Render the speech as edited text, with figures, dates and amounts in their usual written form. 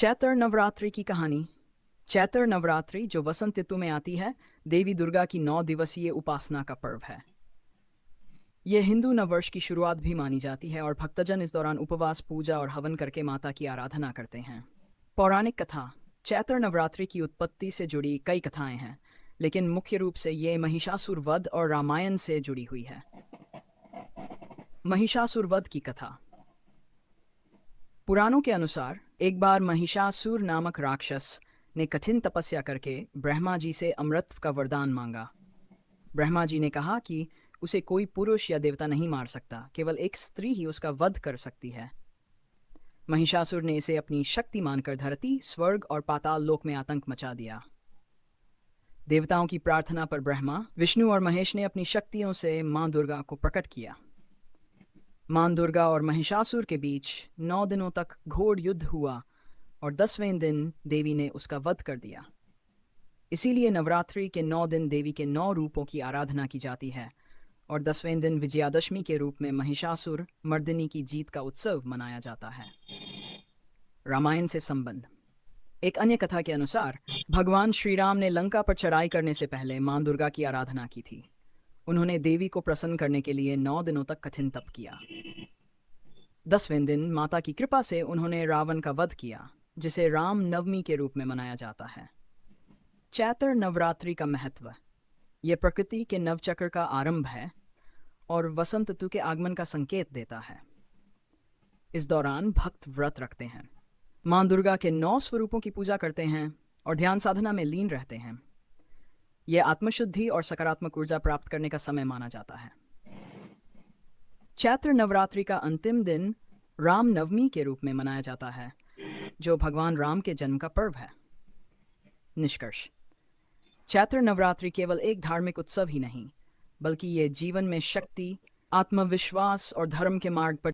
चैत्र नवरात्रि की कहानी। चैत्र नवरात्रि जो वसंत ऋतु में आती है, देवी दुर्गा की 9 दिवसीय उपासना का पर्व है। यह हिंदू नववर्ष की शुरुआत भी मानी जाती है और भक्तजन इस दौरान उपवास, पूजा और हवन करके माता की आराधना करते हैं। पौराणिक कथा। चैत्र नवरात्रि की उत्पत्ति से जुड़ी कई कथाएं हैं, लेकिन मुख्य रूप से ये महिषासुर वध और रामायण से जुड़ी हुई है। महिषासुर वध की कथा। पुराणों के अनुसार एक बार महिषासुर नामक राक्षस ने कठिन तपस्या करके ब्रह्मा जी से अमृत का वरदान मांगा। ब्रह्मा जी ने कहा कि उसे कोई पुरुष या देवता नहीं मार सकता, केवल एक स्त्री ही उसका वध कर सकती है। महिषासुर ने इसे अपनी शक्ति मानकर धरती, स्वर्ग और पाताल लोक में आतंक मचा दिया। देवताओं की प्रार्थना पर ब्रह्मा, विष्णु और महेश ने अपनी शक्तियों से मां दुर्गा को प्रकट किया। मां दुर्गा और महिषासुर के बीच 9 दिनों तक घोर युद्ध हुआ और 10वें दिन देवी ने उसका वध कर दिया। इसीलिए नवरात्रि के 9 दिन देवी के 9 रूपों की आराधना की जाती है और 10वें दिन विजयादशमी के रूप में महिषासुर मर्दिनी की जीत का उत्सव मनाया जाता है। रामायण से संबंध। एक अन्य कथा के अनुसार भगवान श्री राम ने लंका पर चढ़ाई करने से पहले मां दुर्गा की आराधना की थी। उन्होंने देवी को प्रसन्न करने के लिए 9 दिनों तक कठिन तप किया। 10वें दिन माता की कृपा से उन्होंने रावण का वध किया, जिसे राम नवमी के रूप में मनाया जाता है। चैत्र नवरात्रि का महत्व। यह प्रकृति के नवचक्र का आरंभ है और वसंत ऋतु के आगमन का संकेत देता है। इस दौरान भक्त व्रत रखते हैं, मां दुर्गा के 9 स्वरूपों की पूजा करते हैं और ध्यान साधना में लीन रहते हैं। यह आत्मशुद्धि और सकारात्मक ऊर्जा प्राप्त करने का समय माना जाता है। चैत्र नवरात्रि का अंतिम दिन राम नवमी के रूप में मनाया जाता है, जो भगवान राम के जन्म का पर्व है। निष्कर्ष। चैत्र नवरात्रि केवल एक धार्मिक उत्सव ही नहीं, बल्कि ये जीवन में शक्ति, आत्मविश्वास और धर्म के मार्ग पर